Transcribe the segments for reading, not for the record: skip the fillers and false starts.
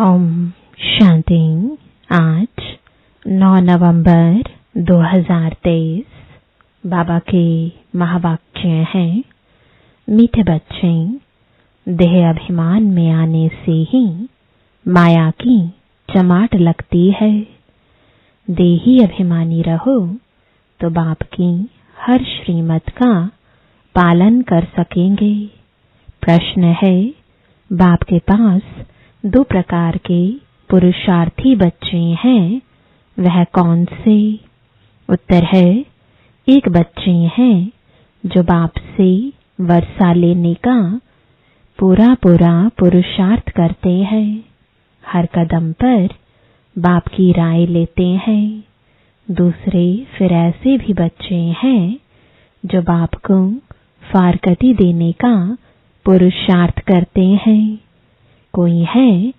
ओम शांति। आज 9 नवंबर 2023 बाबा के महावाक्य हैं, मीठे बच्चे, देह अभिमान में आने से ही माया की चमाट लगती है। देही अभिमानी रहो तो बाप की हर श्रीमत का पालन कर सकेंगे। प्रश्न है, बाप के पास 2 प्रकार के पुरुषार्थी बच्चे हैं, वह कौन से? उत्तर है, एक बच्चे हैं जो बाप से वर्षा लेने का पूरा पुरुषार्थ करते हैं, हर कदम पर बाप की राय लेते हैं। दूसरे फिर ऐसे भी बच्चे हैं जो बाप को फारकती देने का पुरुषार्थ करते हैं। कोई है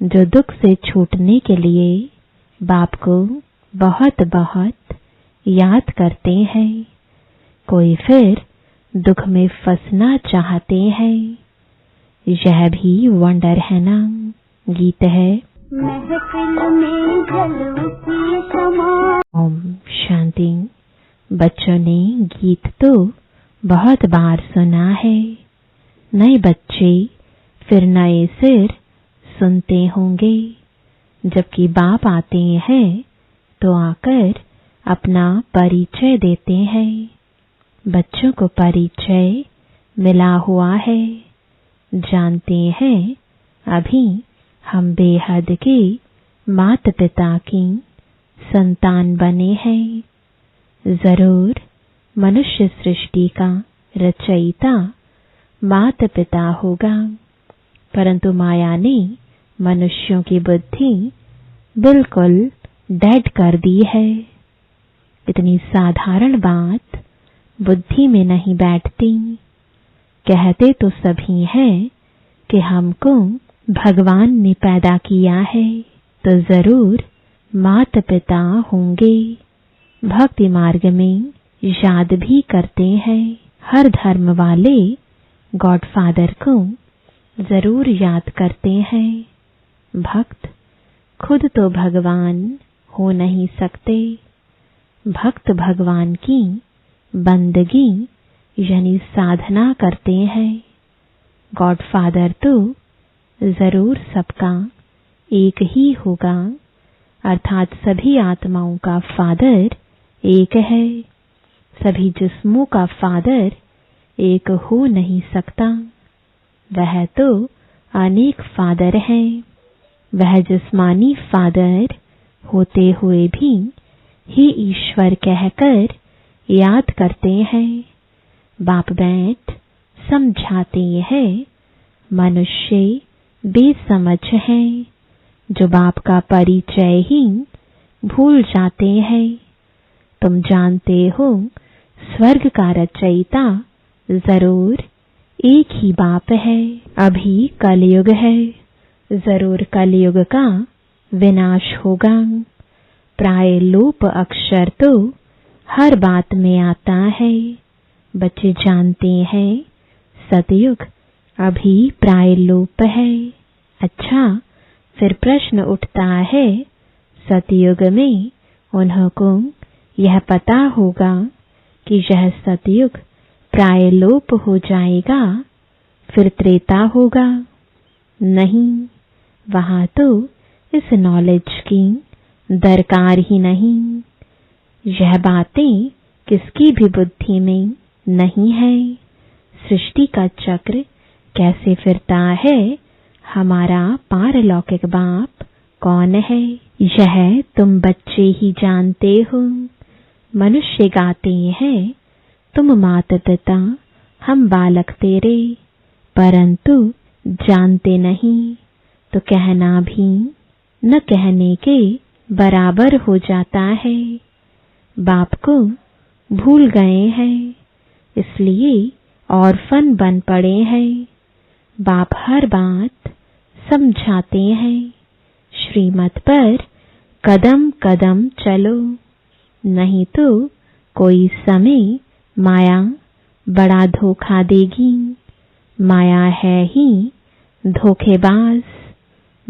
जो दुख से छूटने के लिए बाप को बहुत बहुत याद करते हैं, कोई फिर दुख में फंसना चाहते हैं। यह भी वंडर है ना। गीत है, महफिल में जलती शमा। ओम शांति। बच्चों ने गीत तो बहुत बार सुना है, नए बच्चे फिर नए सिर सुनते होंगे। जबकि बाप आते हैं तो आकर अपना परिचय देते हैं। बच्चों को परिचय मिला हुआ है, जानते हैं अभी हम बेहद के माता पिता की संतान बने हैं। जरूर मनुष्य सृष्टि का रचयिता माता पिता होगा, परंतु माया ने मनुष्यों की बुद्धि बिल्कुल डेड कर दी है। इतनी साधारण बात बुद्धि में नहीं बैठती। कहते तो सभी हैं कि हमको भगवान ने पैदा किया है, तो जरूर माता पिता होंगे। भक्ति मार्ग में याद भी करते हैं। हर धर्म वाले गॉडफादर को जरूर याद करते हैं। भक्त खुद तो भगवान हो नहीं सकते। भक्त भगवान की बंदगी यानी साधना करते हैं। गॉडफादर तो जरूर सबका एक ही होगा, अर्थात सभी आत्माओं का फादर एक है। सभी जिस्मों का फादर एक हो नहीं सकता। वह तो अनेक फादर हैं। वह जिस्मानी फादर होते हुए भी ही ईश्वर कहकर याद करते हैं। बाप बैठ समझाते हैं, मनुष्य बेसमझ हैं जो बाप का परिचय ही भूल जाते हैं। तुम जानते हो स्वर्ग का रचयिता जरूर एक ही बाप है। अभी कलयुग है, जरूर कलयुग का विनाश होगा। प्राय लोप अक्षर तो हर बात में आता है। बच्चे जानते हैं सतयुग अभी प्राय लोप है। अच्छा, फिर प्रश्न उठता है, सतयुग में उनको यह पता होगा कि यह सतयुग प्राय लोप हो जाएगा, फिर त्रेता होगा? नहीं, वहां तो इस नॉलेज की दरकार ही नहीं। यह बातें किसकी भी बुद्धि में नहीं है। सृष्टि का चक्र कैसे फिरता है, हमारा पारलौकिक बाप कौन है, यह तुम बच्चे ही जानते हो। मनुष्य गाते हैं, तुम माता पिता हम बालक तेरे, परंतु जानते नहीं, तो कहना भी न कहने के बराबर हो जाता है। बाप को भूल गए हैं, इसलिए ऑर्फन बन पड़े हैं। बाप हर बात समझाते हैं। श्रीमत पर कदम कदम चलो, नहीं तो कोई समय माया बड़ा धोखा देगी। माया है ही धोखेबाज।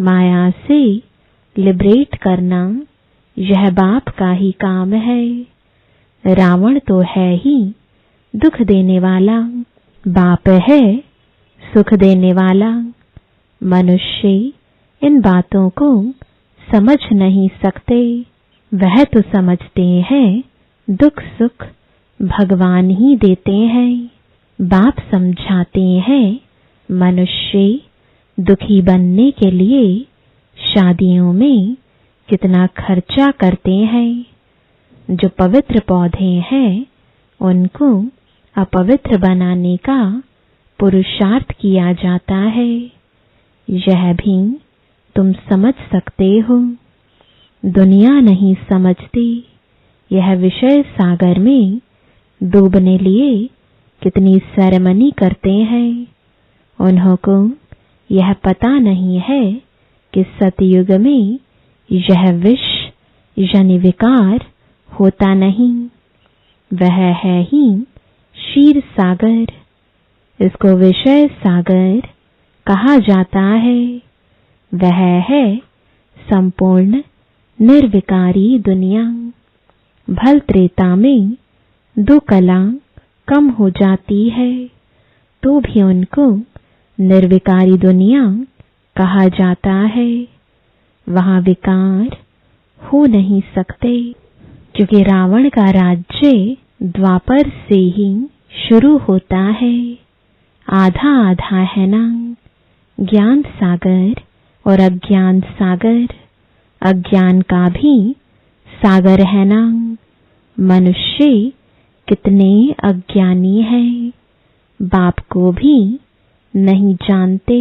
माया से लिबरेट करना यह बाप का ही काम है। रावण तो है ही दुख देने वाला, बाप है सुख देने वाला। मनुष्य इन बातों को समझ नहीं सकते। वह तो समझते हैं दुख सुख भगवान ही देते हैं। बाप समझाते हैं मनुष्य दुखी बनने के लिए शादियों में कितना खर्चा करते हैं। जो पवित्र पौधे हैं उनको अपवित्र बनाने का पुरुषार्थ किया जाता है। यह भी तुम समझ सकते हो। दुनिया नहीं समझती यह विषय सागर में डूबने लिए कितनी सेरेमनी करते हैं। उन्हों को यह पता नहीं है कि सतयुग में यह विष यानी विकार होता नहीं, वह है ही क्षीर सागर। इसको विषय सागर कहा जाता है। वह है संपूर्ण निर्विकारी दुनिया। भल त्रेता में 2 कला कम हो जाती है तो भी उनको निर्विकारी दुनिया कहा जाता है। वहां विकार हो नहीं सकते, क्योंकि रावण का राज्य द्वापर से ही शुरू होता है। आधा आधा है ना, ज्ञान सागर और अज्ञान सागर। अज्ञान का भी सागर है ना। मनुष्य कितने अज्ञानी हैं, बाप को भी नहीं जानते।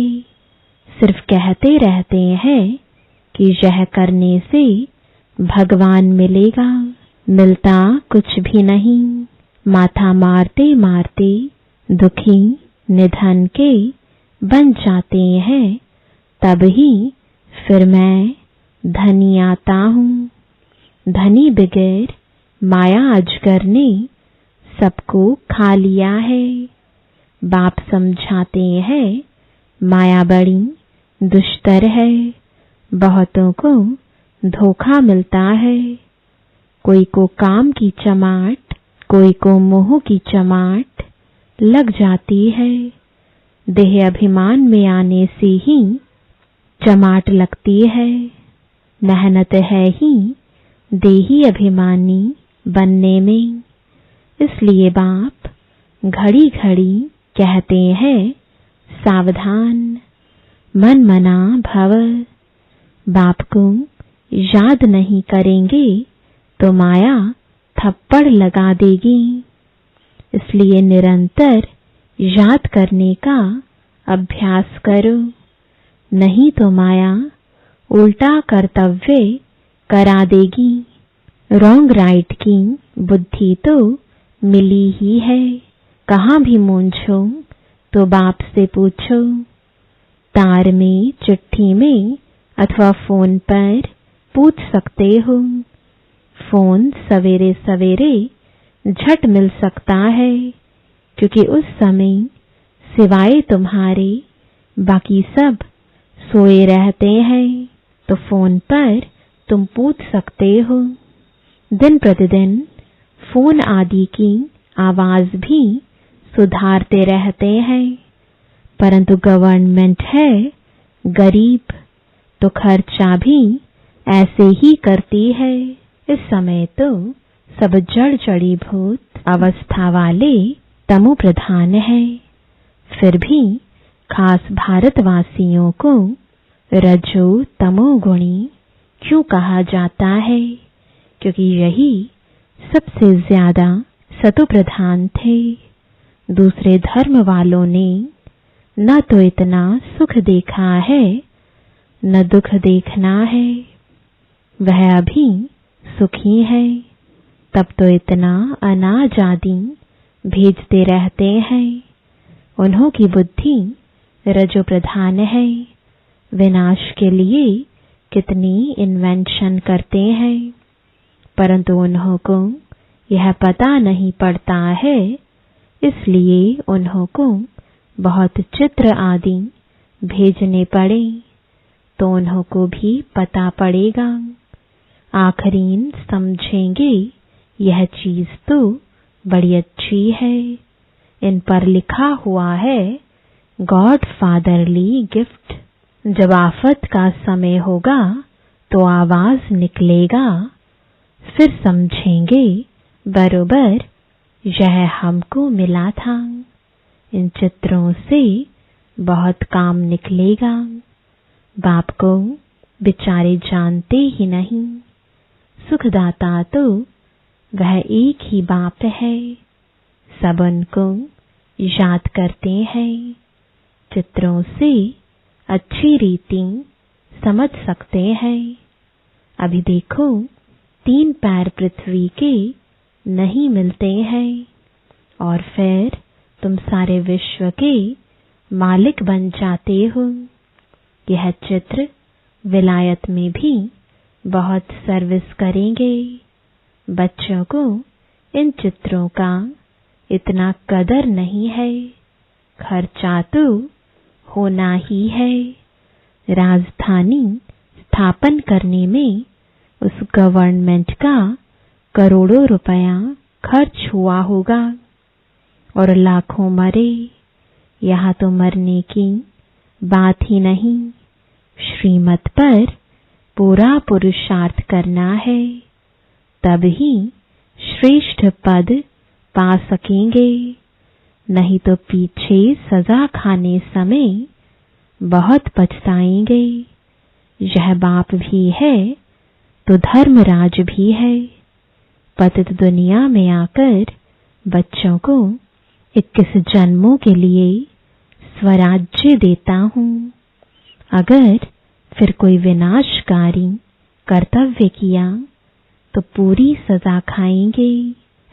सिर्फ कहते रहते हैं कि यह करने से भगवान मिलेगा, मिलता कुछ भी नहीं। माथा मारते मारते दुखी निधन के बन जाते हैं, तब ही फिर मैं धनी आता हूँ। धनी बगैर माया अजगर ने सबको खा लिया है। बाप समझाते हैं माया बड़ी दुष्टर है, बहुतों को धोखा मिलता है। कोई को काम की चमाट, कोई को मोह की चमाट लग जाती है। देह अभिमान में आने से ही चमाट लगती है। मेहनत है ही देही अभिमानी बनने में। इसलिए बाप घड़ी घड़ी कहते हैं सावधान, मन मना भव। बाप को याद नहीं करेंगे तो माया थप्पड़ लगा देगी। इसलिए निरंतर याद करने का अभ्यास करो, नहीं तो माया उल्टा कर्तव्य करा देगी। रॉन्ग राइट की बुद्धि तो मिली ही है। कहाँ भी मूंझो तो बाप से पूछो। तार में, चिट्ठी में अथवा फोन पर पूछ सकते हो। फोन सवेरे सवेरे झट मिल सकता है, क्योंकि उस समय सिवाय तुम्हारे बाकी सब सोए रहते हैं। तो फोन पर तुम पूछ सकते हो। दिन प्रतिदिन फोन आदि की आवाज भी सुधारते रहते हैं, परंतु गवर्नमेंट है गरीब तो खर्चा भी ऐसे ही करती है। इस समय तो सब जड़ जड़ीभूत अवस्था वाले तमो प्रधान है। फिर भी खास भारतवासियों को रजो तमो गुणी क्यों कहा जाता है? क्योंकि यही सबसे ज्यादा सतो प्रधान थे। दूसरे धर्म वालों ने न तो इतना सुख देखा है न दुख देखना है। वह अभी सुखी है, तब तो इतना अनाज आदि भेजते रहते हैं। उन्हों की बुद्धि रजो प्रधान है। विनाश के लिए कितनी इन्वेंशन करते हैं, परंतु उन्हों को यह पता नहीं पड़ता है। इसलिए उन्हों को बहुत चित्र आदि भेजने पड़े। तो उन्हों को भी पता पड़ेगा। आखरीन समझेंगे यह चीज तो बड़ी अच्छी है। इन पर लिखा हुआ है गॉड फादरली गिफ्ट। जब आफत का समय होगा तो आवाज निकलेगा, फिर समझेंगे बरोबर यह हमको मिला था। इन चित्रों से बहुत काम निकलेगा। बाप को बेचारे जानते ही नहीं। सुखदाता तो वह एक ही बाप है। सब उनको याद करते हैं। चित्रों से अच्छी रीति समझ सकते हैं। अभी देखो 3 पैर पृथ्वी के नहीं मिलते हैं और फिर तुम सारे विश्व के मालिक बन जाते हो। यह चित्र विलायत में भी बहुत सर्विस करेंगे। बच्चों को इन चित्रों का इतना कदर नहीं है। खर्चा तो होना ही है। राजधानी स्थापन करने में उस गवर्नमेंट का करोड़ों रुपया खर्च हुआ होगा और लाखों मरे। यहाँ तो मरने की बात ही नहीं, श्रीमत पर पूरा पुरुषार्थ करना है, तब ही श्रेष्ठ पद पा सकेंगे। नहीं तो पीछे सजा खाने समय बहुत पछताएंगे। यह बाप भी है तो धर्मराज भी है। पतित दुनिया में आकर बच्चों को 21 जन्मों के लिए स्वराज्य देता हूँ। अगर फिर कोई विनाशकारी कर्तव्य किया तो पूरी सजा खाएंगे।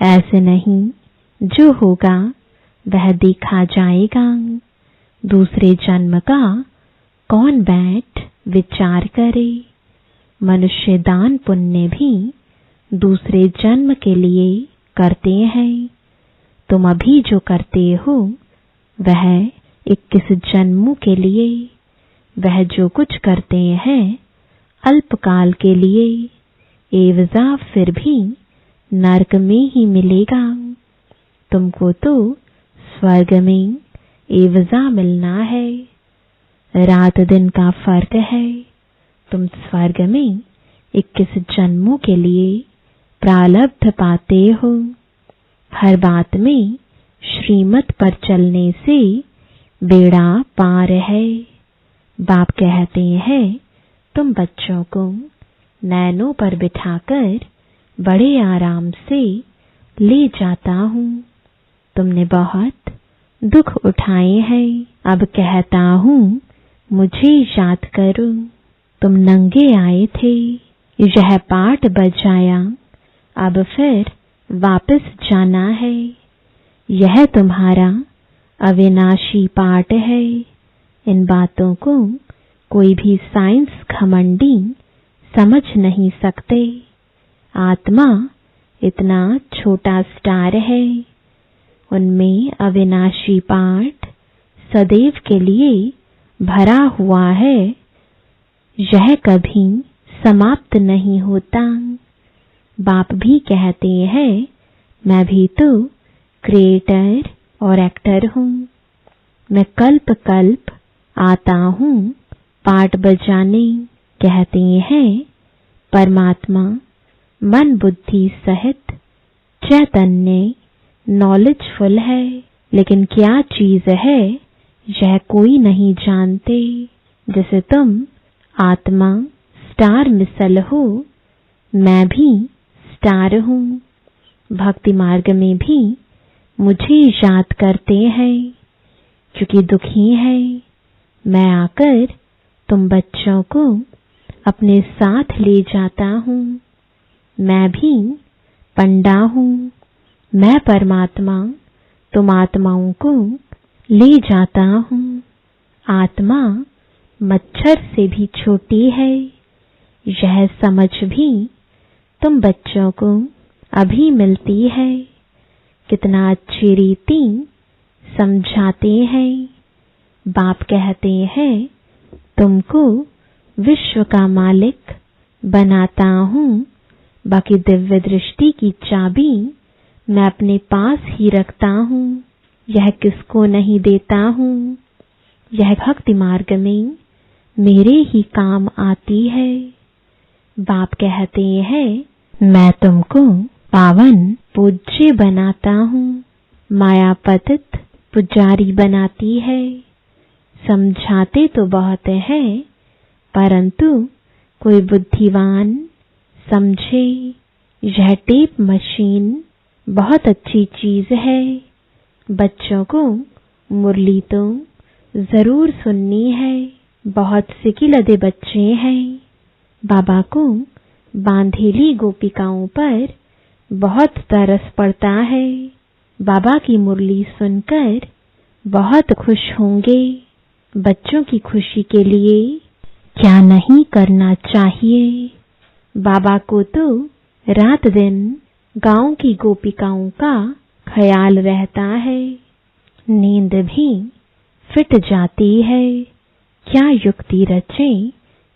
ऐसे नहीं, जो होगा वह देखा जाएगा। दूसरे जन्म का कौन बैठ विचार करे। मनुष्य दान पुण्य भी दूसरे जन्म के लिए करते हैं। तुम अभी जो करते हो वह 21 जन्मों के लिए। वह जो कुछ करते हैं अल्पकाल के लिए, एवजा फिर भी नरक में ही मिलेगा। तुमको तो स्वर्ग में एवजा मिलना है। रात दिन का फर्क है। तुम स्वर्ग में 21 जन्मों के लिए प्रारब्ध पाते हो। हर बात में श्रीमत पर चलने से बेड़ा पार है। बाप कहते हैं तुम बच्चों को नैनों पर बिठाकर बड़े आराम से ले जाता हूँ। तुमने बहुत दुख उठाए हैं। अब कहता हूँ मुझे याद करो। तुम नंगे आए थे, यह पाठ बजाया, अब फिर वापस जाना है। यह तुम्हारा अविनाशी पाठ है। इन बातों को कोई भी साइंस घमंडी समझ नहीं सकते। आत्मा इतना छोटा स्टार है, उनमें अविनाशी पाठ सदैव के लिए भरा हुआ है। यह कभी समाप्त नहीं होता। बाप भी कहते हैं मैं भी तो क्रिएटर और एक्टर हूँ। मैं कल्प कल्प आता हूँ पाठ बजाने। कहते हैं परमात्मा मन बुद्धि सहित चैतन्य नॉलेजफुल है, लेकिन क्या चीज है यह कोई नहीं जानते। जैसे तुम आत्मा स्टार मिसल हो, मैं भी स्टार हूँ। भक्ति मार्ग में भी मुझे याद करते हैं क्योंकि दुखी है। मैं आकर तुम बच्चों को अपने साथ ले जाता हूँ। मैं भी पंडा हूँ। मैं परमात्मा तुम आत्माओं को ले जाता हूँ। आत्मा मच्छर से भी छोटी है। यह समझ भी तुम बच्चों को अभी मिलती है। कितना अच्छी रीति समझाते हैं। बाप कहते हैं तुमको विश्व का मालिक बनाता हूँ, बाकी दिव्य दृष्टि की चाबी मैं अपने पास ही रखता हूँ। यह किसको नहीं देता हूँ, यह भक्ति मार्ग में मेरे ही काम आती है। बाप कहते हैं, मैं तुमको पावन पूज्य बनाता हूँ, माया पतित पुजारी बनाती है। समझाते तो बहुत है, परंतु कोई बुद्धिमान समझे। यह टेप मशीन बहुत अच्छी चीज है। बच्चों को मुरली तो जरूर सुननी है। बहुत से किलदे बच्चे हैं, बाबा को बांधेली गोपिकाओं पर बहुत तरस पड़ता है। बाबा की मुरली सुनकर बहुत खुश होंगे। बच्चों की खुशी के लिए क्या नहीं करना चाहिए। बाबा को तो रात दिन गांव की गोपिकाओं का ख्याल रहता है। नींद भी फिट जाती है। क्या युक्ति रचे,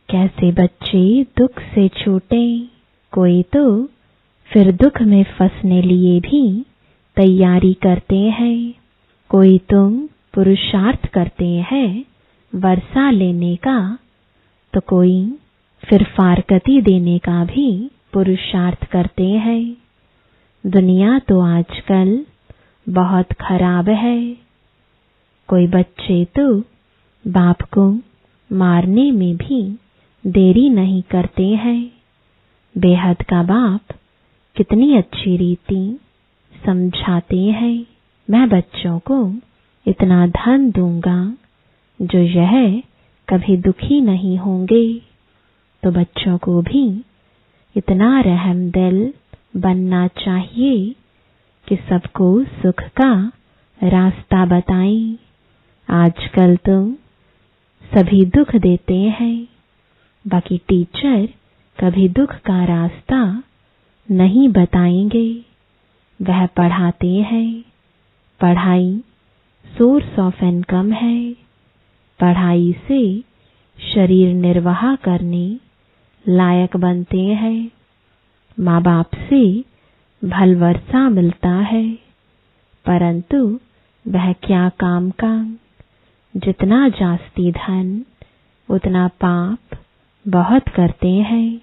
कैसे बच्चे दुख से छूटे। कोई तो फिर दुख में फंसने लिए भी तैयारी करते हैं। कोई तो पुरुषार्थ करते हैं वर्षा लेने का, तो कोई फिर फारकती देने का भी पुरुषार्थ करते हैं। दुनिया तो आजकल बहुत खराब है। कोई बच्चे तो बाप को मारने में भी देरी नहीं करते हैं। बेहद का बाप कितनी अच्छी रीति समझाते हैं। मैं बच्चों को इतना धन दूंगा जो यह कभी दुखी नहीं होंगे। तो बच्चों को भी इतना रहम दिल बनना चाहिए कि सबको सुख का रास्ता बताएं। आजकल तो सभी दुख देते हैं, बाकी टीचर कभी दुख का रास्ता नहीं बताएंगे। वह पढ़ाते हैं। पढ़ाई सोर्स ऑफ इनकम है। पढ़ाई से शरीर निर्वाह करने लायक बनते हैं। माँ बाप से भलवर्षा मिलता है, परंतु वह क्या काम का। जितना जास्ती धन उतना पाप बहुत करते हैं।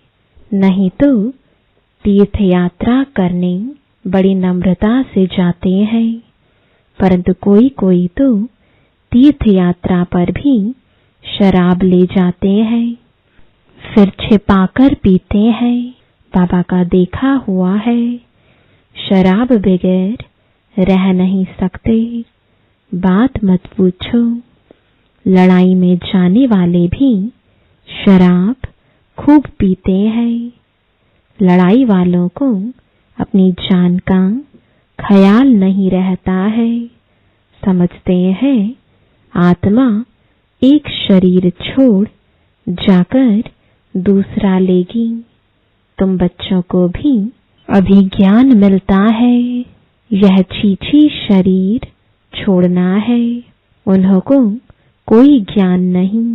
नहीं तो तीर्थ यात्रा करने बड़ी नम्रता से जाते हैं, परंतु कोई कोई तो तीर्थ यात्रा पर भी शराब ले जाते हैं, फिर छिपाकर पीते हैं। बाबा का देखा हुआ है, शराब बगैर रह नहीं सकते। बात मत पूछो। लड़ाई में जाने वाले भी शराब खूब पीते हैं। लड़ाई वालों को अपनी जान का ख्याल नहीं रहता है। समझते हैं आत्मा एक शरीर छोड़ जाकर दूसरा लेगी। तुम बच्चों को भी अभी ज्ञान मिलता है। यह छीछी शरीर छोड़ना है। उन्हों को कोई ज्ञान नहीं,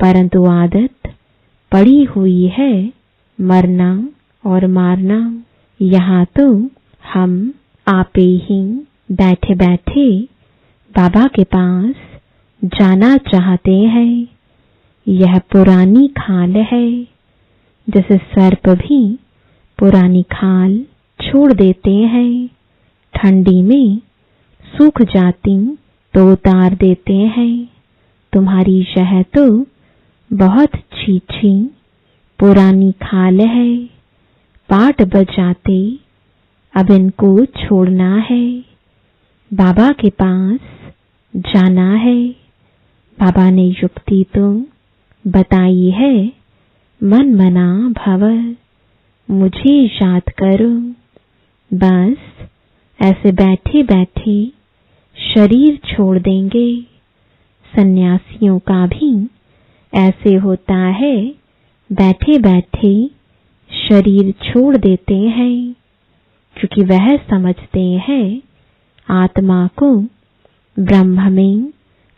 परंतु आदत पड़ी हुई है मरना और मारना। यहाँ तो हम आपे ही बैठे बैठे बाबा के पास जाना चाहते हैं। यह पुरानी खाल है। जैसे सर्प भी पुरानी खाल छोड़ देते हैं, ठंडी में सूख जाती तो उतार देते हैं। तुम्हारी यह तो बहुत छीछी पुरानी खाल है। पाट बजाते अब इनको छोड़ना है। बाबा के पास जाना है। बाबा ने युक्ति तो बताई है, मन मना भव, मुझे याद करो। बस ऐसे बैठे बैठे शरीर छोड़ देंगे। सन्यासियों का भी ऐसे होता है, बैठे बैठे शरीर छोड़ देते हैं, क्योंकि वह समझते हैं आत्मा को ब्रह्म में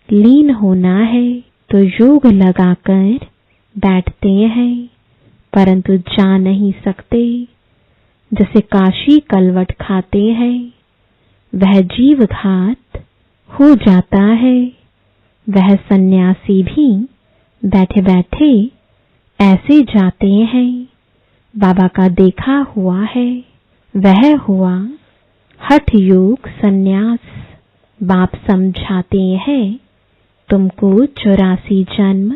लीन होना है। तो योग लगाकर बैठते हैं परंतु जा नहीं सकते। जैसे काशी कलवट खाते हैं वह जीव घात हो जाता है, वह सन्यासी भी बैठे बैठे ऐसे जाते हैं। बाबा का देखा हुआ है, वह हुआ हठ योग सन्यास। बाप समझाते हैं तुमको 84 जन्म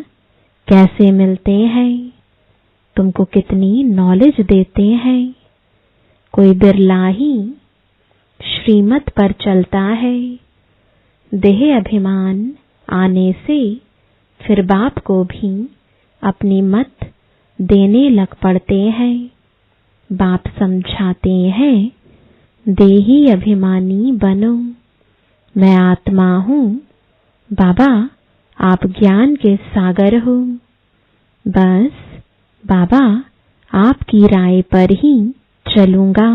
कैसे मिलते हैं, तुमको कितनी नॉलेज देते हैं। कोई बिरला ही श्रीमत पर चलता है। देह अभिमान आने से फिर बाप को भी अपनी मत देने लग पड़ते हैं। बाप समझाते हैं देही अभिमानी बनो, मैं आत्मा हूँ, बाबा आप ज्ञान के सागर हो। बस बाबा आपकी राय पर ही चलूंगा।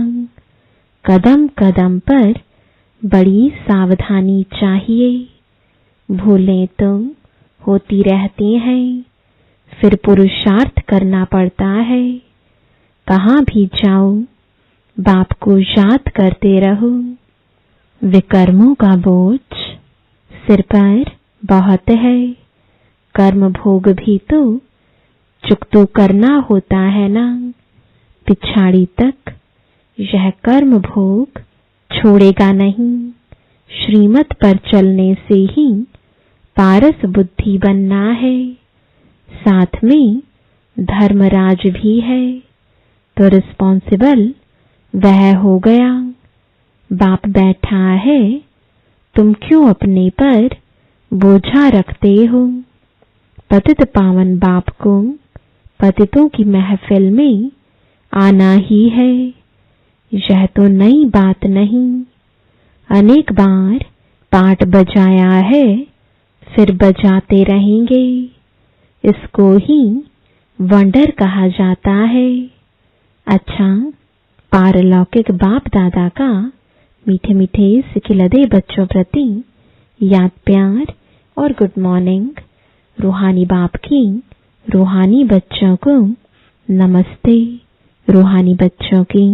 कदम कदम पर बड़ी सावधानी चाहिए, भूलें तो होती रहती हैं, फिर पुरुषार्थ करना पड़ता है। कहाँ भी जाओ बाप को याद करते रहो। विकर्मों का बोझ सिर पर बहुत है, कर्म भोग भी तो चुकतो करना होता है ना। पिछाड़ी तक यह कर्म भोग छोड़ेगा नहीं। श्रीमत पर चलने से ही पारस बुद्धि बनना है। साथ में धर्मराज भी है तो रिस्पॉन्सिबल वह हो गया। बाप बैठा है, तुम क्यों अपने पर बोझा रखते हो। पतित पावन बाप को पतितों की महफिल में आना ही है। यह तो नई बात नहीं, अनेक बार पाठ बजाया है, फिर बजाते रहेंगे। इसको ही वंडर कहा जाता है। अच्छा, पारलौकिक बाप दादा का मीठे मीठे सिखिलदे बच्चों प्रति याद प्यार और गुड मॉर्निंग। रूहानी बाप की रूहानी बच्चों को नमस्ते। रूहानी बच्चों की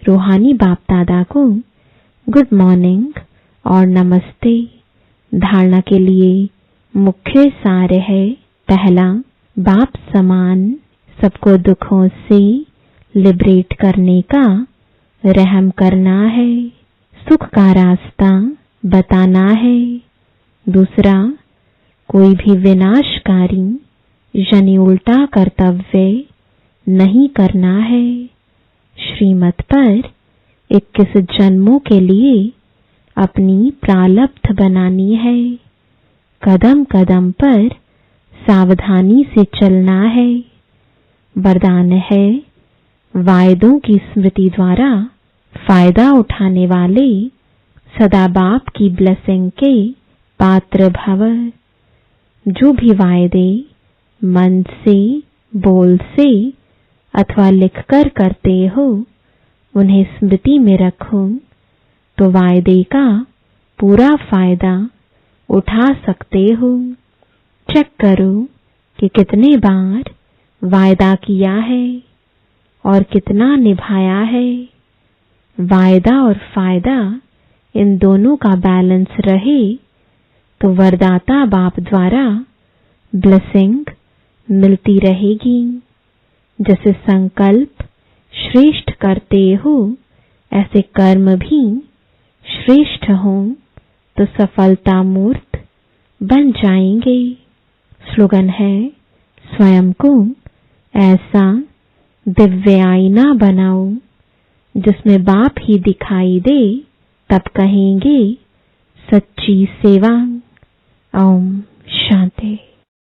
रूहानी बाप दादा को गुड मॉर्निंग और नमस्ते। धारणा के लिए मुख्य सार है, पहला, बाप समान सबको दुखों से लिबरेट करने का रहम करना है, सुख का रास्ता बताना है। दूसरा, कोई भी विनाशकारी यानी उल्टा कर्तव्य नहीं करना है। श्रीमत पर 21 जन्मों के लिए अपनी प्रालब्ध बनानी है। कदम कदम पर सावधानी से चलना है। वरदान है, वायदों की स्मृति द्वारा फायदा उठाने वाले सदा बाप की ब्लेसिंग के पात्र भव। जो भी वायदे मन से, बोल से अथवा लिखकर करते हो उन्हें स्मृति में रखो तो वायदे का पूरा फायदा उठा सकते हो। चेक करो कि कितने बार वायदा किया है और कितना निभाया है। वायदा और फायदा इन दोनों का बैलेंस रहे तो वरदाता बाप द्वारा ब्लेसिंग मिलती रहेगी। जैसे संकल्प श्रेष्ठ करते हो ऐसे कर्म भी श्रेष्ठ हों तो सफलता मूर्त बन जाएंगे। स्लोगन है, स्वयं को ऐसा दिव्य आईना बनाओ जिसमें बाप ही दिखाई दे, तब कहेंगे सच्ची सेवा। ओम शांति।